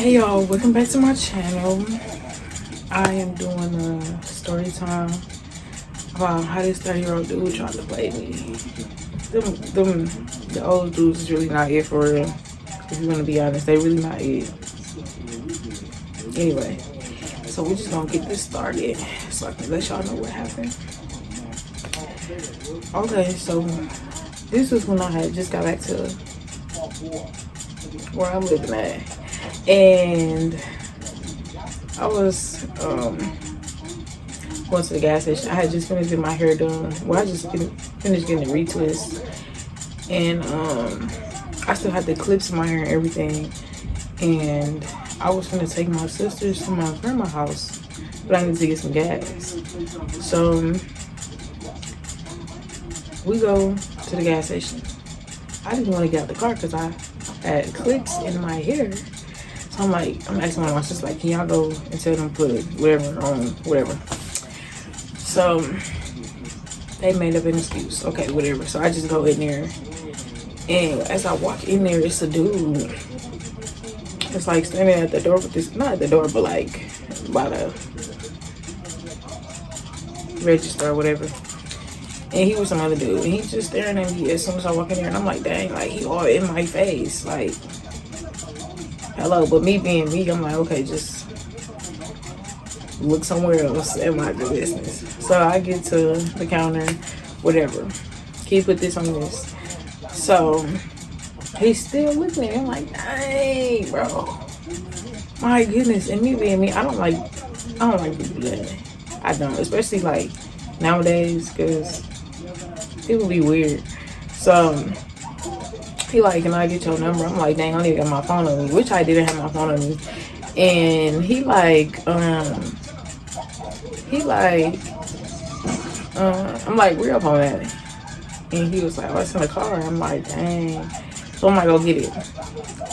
Hey y'all, welcome back to my channel. I am doing a story time about how this 30-year-old dude tried to play me. The old dudes is really not it for real. If you want to be honest, they really not it. Anyway, so we're just gonna get this started so I can let y'all know what happened. Okay, so this was when I had just got back to where I'm living at. And I was going to the gas station. I had just finished getting my hair done. Well, I just finished getting a retwist. And I still had the clips in my hair and everything. And I was gonna take my sisters to my grandma's house, but I needed to get some gas. So we go to the gas station. I didn't want to get out the car because I had clips in my hair. So I'm asking my sisters, like, can y'all go and tell them put whatever on, whatever. So they made up an excuse. Okay, whatever. So I just go in there. And as I walk in there, it's a dude. It's like standing at the door with this, not at the door, but like by the register or whatever. And he was some other dude. And he's just staring at me as soon as I walk in there. And I'm like, dang, like he all in my face. Like, hello. But me being me, I'm like, okay, just look somewhere else and mind your business. So I get to the counter, whatever. Can you put this on this? So he's still looking at me. I'm like, dang, bro. My goodness. And me being me, I don't like people that. I don't. Especially like nowadays, because people be weird. So he like, can I get your number? I'm like, dang, I don't even got my phone on me. Which I didn't have my phone on me. And he like, I'm like, where up on that? And he was like, oh, it's in the car. I'm like, dang. So I'm like, go get it.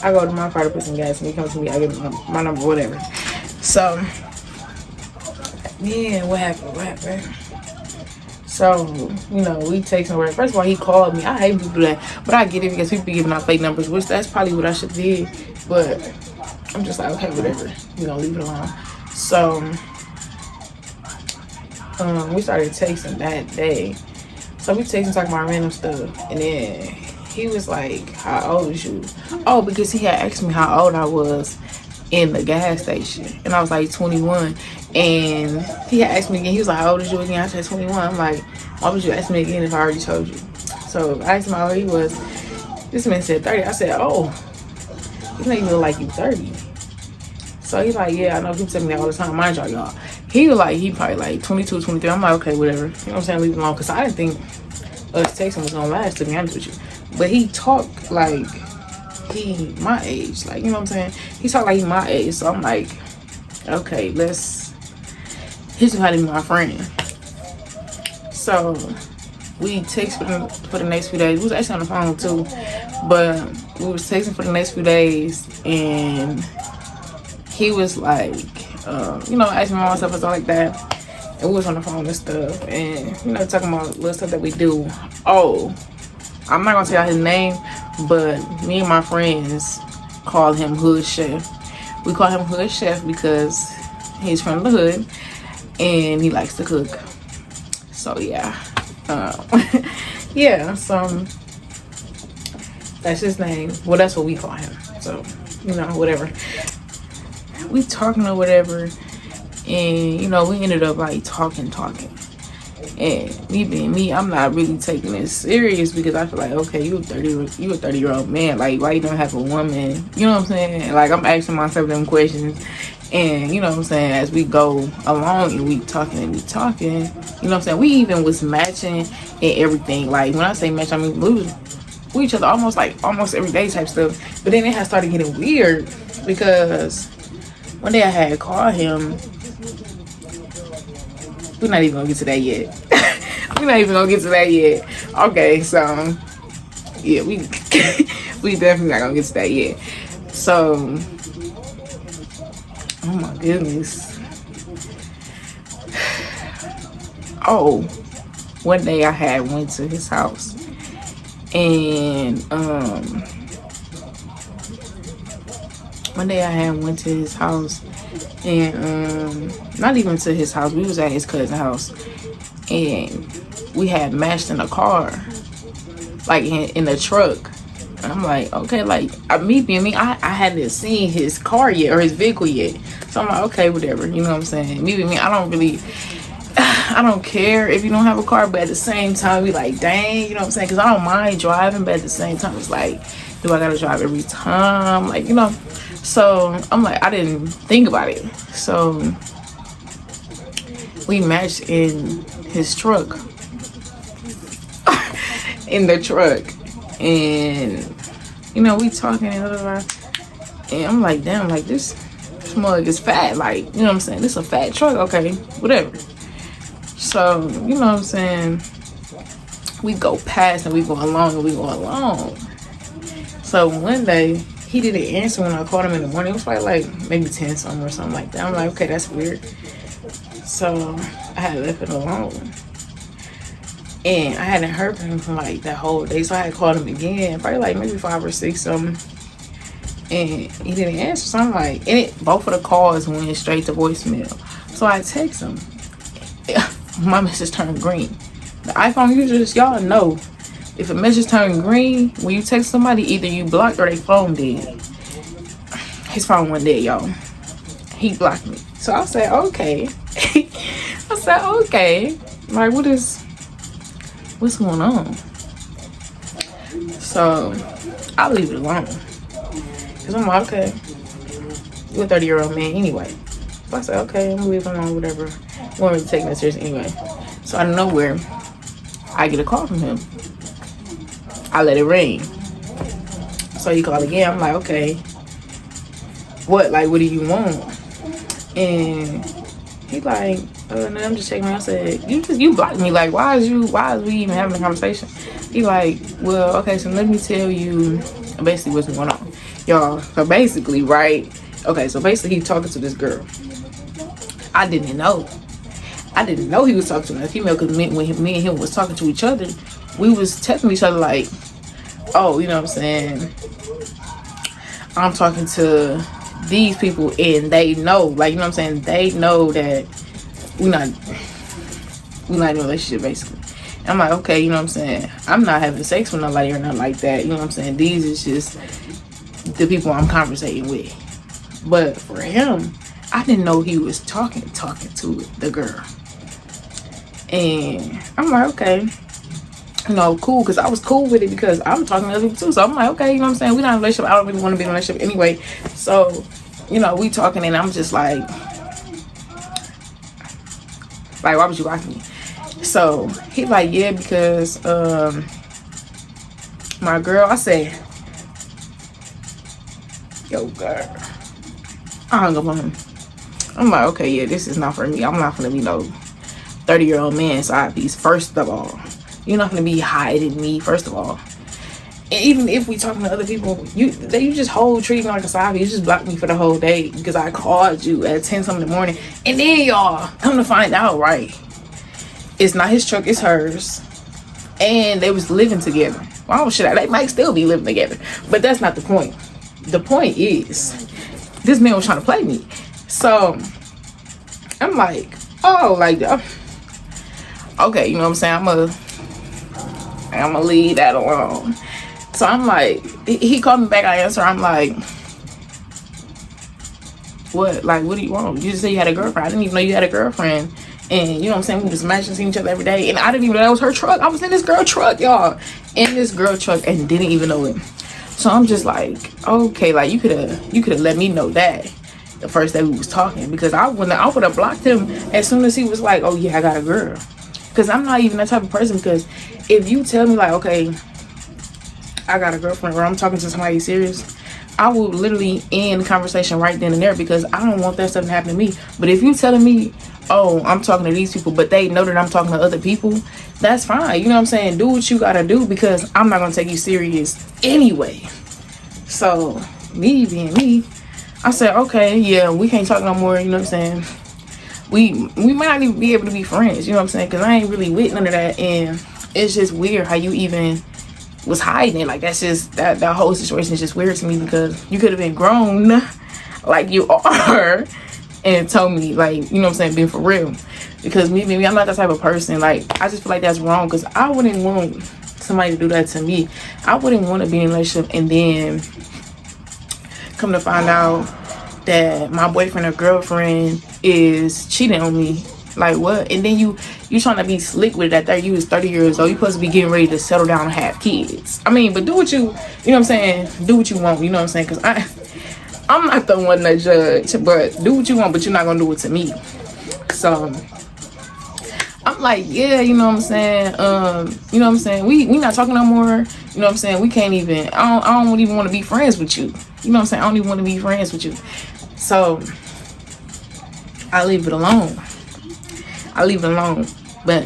I go to my car to put some gas and he comes to me. I give him my number, whatever. So, yeah, what happened? So, you know, we take somewhere. First of all, he called me. I hate people that, but I get it because people be giving out fake numbers, which that's probably what I should did. But I'm just like, okay, whatever. You know, leave it alone. So, we started texting that day. So we texting, talking about random stuff. And then he was like, how old is you? Oh, because he had asked me how old I was in the gas station. And I was like 21. And he had asked me again. He was like, how old is you again? I said 21. I'm like, why would you ask me again if I already told you? So I asked him how old he was. This man said 30. I said, oh, you don't even look like you 30. So he's like, yeah, I know people tell me that all the time. Mind y'all. He was like, he probably like 22, 23. I'm like, okay, whatever. You know what I'm saying? Leave it alone. Because I didn't think us texting was going to last, to be honest with you. But he talked like he my age. Like, you know what I'm saying? He talked like he my age. So I'm like, okay, he's going to be my friend. So we text for the next few days. We was actually on the phone too. But we was texting for the next few days. And he was like, you know, asking me all stuff and stuff like that. And we was on the phone and stuff. And, you know, talking about little stuff that we do. Oh, I'm not going to tell y'all his name, but me and my friends call him Hood Chef. We call him Hood Chef because he's from the hood and he likes to cook. So, yeah. Yeah, so that's his name. Well, that's what we call him. So, you know, whatever. We talking or whatever, and you know, we ended up like talking. And me being me, I'm not really taking this serious because I feel like, okay, you a 30-year-old man, like why you don't have a woman? You know what I'm saying? Like I'm asking myself them questions, and you know what I'm saying, as we go along and we talking, you know what I'm saying? We even was matching and everything. Like when I say match, I mean we was with each other almost every day type stuff. But then it had started getting weird because one day I had called him. We're not even gonna get to that yet. Okay, so yeah, we definitely not gonna get to that yet. So, oh my goodness. Oh, one day I had went to his house and One day I had went to his house, and not even to his house, we was at his cousin's house, and we had matched in a car, like in the truck. And I'm like, okay, like me being me, I hadn't seen his car yet or his vehicle yet, so I'm like, okay, whatever, you know what I'm saying. Me being me, I don't care if you don't have a car, but at the same time, we like, dang, you know what I'm saying? Because I don't mind driving, but at the same time, it's like, do I gotta drive every time? Like, you know. So I'm like, I didn't think about it. So we matched in his truck, in the truck, and you know, we talking and I'm like, damn, like this mug is fat, like, you know what I'm saying? This is a fat truck, okay, whatever. So, you know what I'm saying? We go past and we go along and we go along. So one day, he didn't answer when I called him in the morning. It was probably like maybe 10 something or something like that. I'm like, okay, that's weird. So I had left it alone. And I hadn't heard from him for like that whole day. So I had called him again, probably like maybe 5 or 6 something. And he didn't answer. So I'm like, both of the calls went straight to voicemail. So I text him. My message turned green. The iPhone users, y'all know, if a message turned green, when you text somebody, either you blocked or they phone dead. His phone went dead, y'all. He blocked me. So I said, okay. I said, okay. Like, what's going on? So I'll leave it alone. Because I'm like, okay. You're a 30-year-old man anyway. So I said, okay, I'm gonna leave it alone, whatever. I won't really take that serious anyway. So out of nowhere, I get a call from him. I let it ring. So he called again. I'm like, okay, what do you want? And he like, no, I'm just checking. I said, you blocked me. Like, why is we even having a conversation? He like, well, okay, so let me tell you basically what's going on, y'all. So basically, right? Okay, so basically he's talking to this girl. I didn't know he was talking to a female, because when me and him was talking to each other, we was texting each other like, oh, you know what I'm saying, I'm talking to these people and they know, like, you know what I'm saying, they know that we're not in a relationship, basically. And I'm like, okay, you know what I'm saying, I'm not having sex with nobody or nothing like that, you know what I'm saying, these is just the people I'm conversating with. But for him, I didn't know he was talking to the girl. And I'm like, okay, you know, cool, because I was cool with it because I'm talking to other people too. So I'm like, okay, you know what I'm saying, we're not in a relationship. I don't really want to be in a relationship anyway. So, you know, we talking and I'm just like, why would you like me? So he like, yeah, because my girl, I said, yo, girl, I hung up on him. I'm like, okay, yeah, this is not for me. I'm not gonna be no 30-year-old man side piece. First of all, you're not gonna be hiding me. First of all, and even if we talking to other people, you just whole treat me like a side piece. You just blocked me for the whole day because I called you at 10 something in the morning, and then y'all come to find out, right? It's not his truck, it's hers, and they was living together. Well, they might still be living together, but that's not the point. The point is, this man was trying to play me. So I'm like, oh, like, okay, you know what I'm saying, I'm gonna leave that alone. So I'm like, he called me back, I answer, I'm like, what do you want? You just said you had a girlfriend. I didn't even know you had a girlfriend. And you know what I'm saying, we just imagine seeing each other every day, and I didn't even know that was her truck. I was in this girl truck, y'all, in this girl truck, and didn't even know it. So I'm just like, okay, like, you could have let me know that the first day we was talking, because I would have blocked him as soon as he was like, oh yeah, I got a girl. Because I'm not even that type of person. Because if you tell me like, okay, I got a girlfriend, or I'm talking to somebody serious, I will literally end the conversation right then and there, because I don't want that stuff to happen to me. But if you telling me, oh, I'm talking to these people, but they know that I'm talking to other people, that's fine. You know what I'm saying? Do what you gotta do, because I'm not gonna take you serious anyway. So me being me, I said, okay, yeah, we can't talk no more. You know what I'm saying? We might not even be able to be friends. You know what I'm saying? Because I ain't really with none of that, and it's just weird how you even was hiding it. Like, that's just that whole situation is just weird to me, because you could have been grown like you are and told me, like, you know what I'm saying, being for real. Because me, I'm not that type of person. Like, I just feel like that's wrong, because I wouldn't want somebody to do that to me. I wouldn't want to be in a relationship and then come to find out that my boyfriend or girlfriend is cheating on me. Like, what? And then you trying to be slick with it at 30. You was 30 years old. You supposed to be getting ready to settle down and have kids. I mean, but do what you know what I'm saying? Do what you want, you know what I'm saying? Because I'm not the one to judge, but do what you want, but you're not going to do it to me. So I'm like, yeah, you know what I'm saying? You know what I'm saying? We not talking no more. You know what I'm saying? We can't even, I don't even want to be friends with you. You know what I'm saying? I don't even want to be friends with you. So I leave it alone. But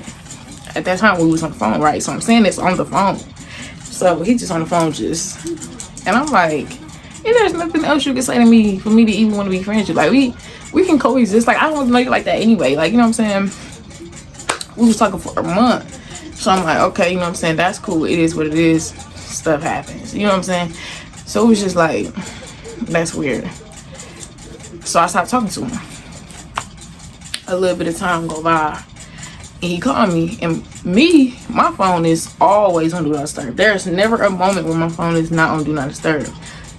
at that time we was on the phone, right? So I'm saying this on the phone. So he just on the phone and I'm like, and there's nothing else you can say to me for me to even want to be friends with you. Like, we can coexist. Like, I don't know you like that anyway. Like, you know what I'm saying? We was talking for a month. So I'm like, okay, you know what I'm saying? That's cool. It is what it is. Stuff happens. You know what I'm saying? So it was just like, that's weird. So I stopped talking to him. A little bit of time go by. And he called me. And my phone is always on Do Not Disturb. There's never a moment where my phone is not on Do Not Disturb.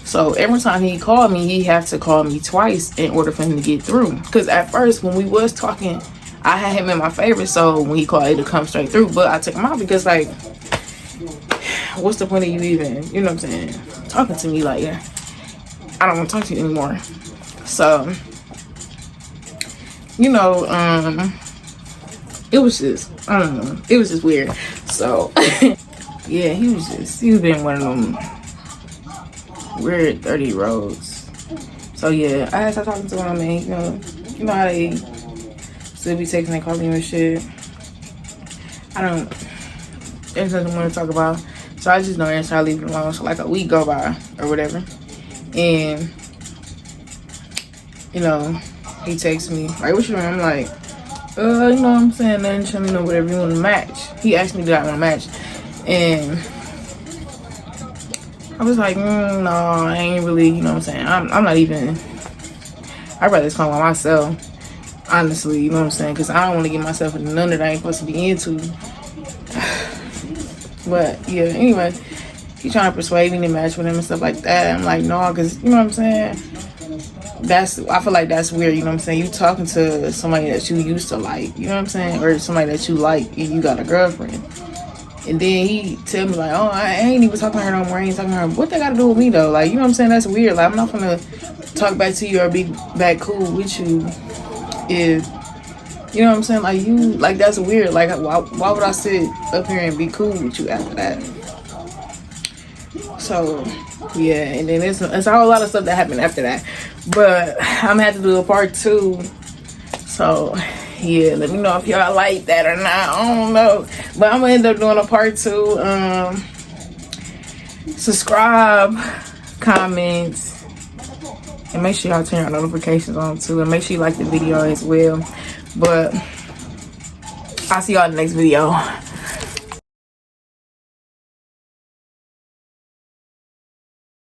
So every time he called me, he had to call me twice in order for him to get through. Because at first, when we was talking, I had him in my favorite. So when he called, it'd come straight through. But I took him out because, like, what's the point of you even, you know what I'm saying, talking to me? Like, I don't want to talk to you anymore. So, you know, it was just, I don't know, it was just weird. So yeah, he was being one of them weird 30-year-olds. So yeah, I had to talk to him, and you know how they still be texting and calling you and shit. There's nothing more to talk about. So I just don't answer, I leave it alone. So like a week go by or whatever, and you know, he texts me like, what you doing? I'm like, you know what I'm saying, then tell me, whatever you want to match. He asked me, did I want to match? And I was like, no, I ain't really, you know what I'm saying, I'm not even, I'd rather spend by myself, honestly, you know what I'm saying, because I don't want to get myself into none that I ain't supposed to be into. But yeah, anyway, he trying to persuade me to match with him and stuff like that. I'm like, no, because, you know what I'm saying, I feel like that's weird, you know what I'm saying? You talking to somebody that you used to like, you know what I'm saying? Or somebody that you like and you got a girlfriend. And then he tell me like, oh, I ain't even talking to her no more. I ain't talking to her. What they got to do with me though? Like, you know what I'm saying? That's weird. Like, I'm not gonna talk back to you or be back cool with you if, you know what I'm saying? Like, you, like, that's weird. Like, why would I sit up here and be cool with you after that? So yeah, and then it's a whole lot of stuff that happened after that, but I'm gonna have to do a part 2. So yeah, let me know if y'all like that or not. I don't know, but I'm gonna end up doing a part 2. Subscribe, comments, and make sure y'all turn your notifications on too, and make sure you like the video as well. But I'll see y'all in the next video.